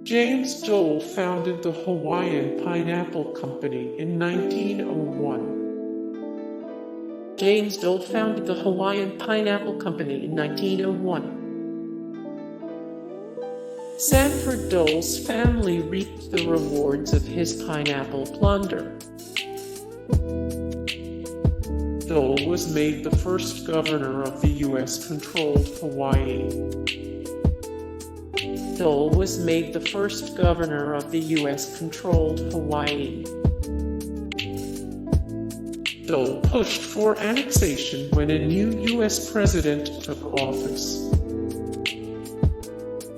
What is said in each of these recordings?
James Dole founded the Hawaiian Pineapple Company in 1901. James Dole founded the Hawaiian Pineapple Company in 1901. Sanford Dole's family reaped the rewards of his pineapple plunder. Dole was made the first governor of the U.S.-controlled Hawaii. Dole was made the first governor of the U.S.-controlled Hawaii. Dole pushed for annexation when a new U.S. president took office.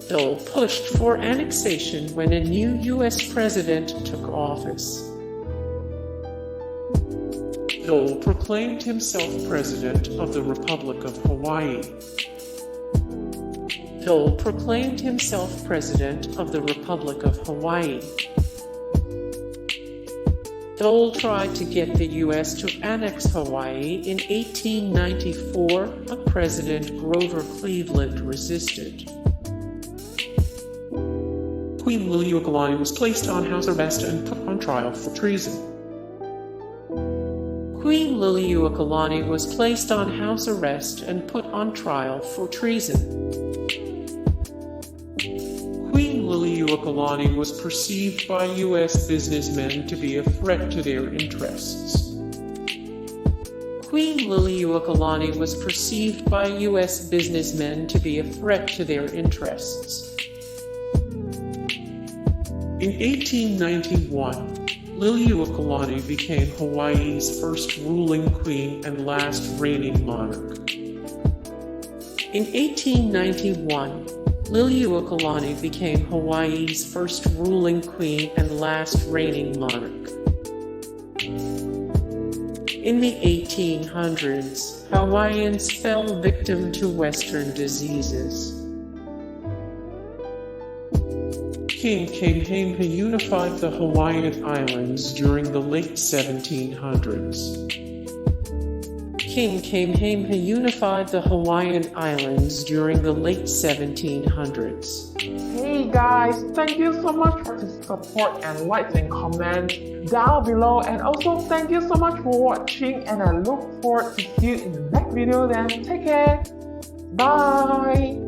Dole pushed for annexation when a new U.S. president took office. Dole proclaimed himself President of the Republic of Hawaii. Dole proclaimed himself President of the Republic of Hawaii. Dole tried to get the U.S. to annex Hawaii in 1894, but President Grover Cleveland resisted. QueenLili'uokalani was placed on house arrest and put on trial for treason. QueenLili'uokalani was placed on house arrest and put on trial for treason. QueenLili'uokalani was perceived by U.S. businessmen to be a threat to their interests. QueenLili'uokalani was perceived by U.S. businessmen to be a threat to their interests. In 1891, Lili'uokalani became Hawaii's first ruling queen and last reigning monarch. In 1891, Lili'uokalani became Hawaii's first ruling queen and last reigning monarch. In the 1800s, Hawaiians fell victim to Western diseases. King Kamehameha unified the Hawaiian Islands during the late 1700s. King Kamehameha unified the Hawaiian Islands during the late 1700s. Hey guys, thank you so much for the support and likes and comments down below, and also thank you so much for watching, and I look forward to see you in the next video. Then take care, bye.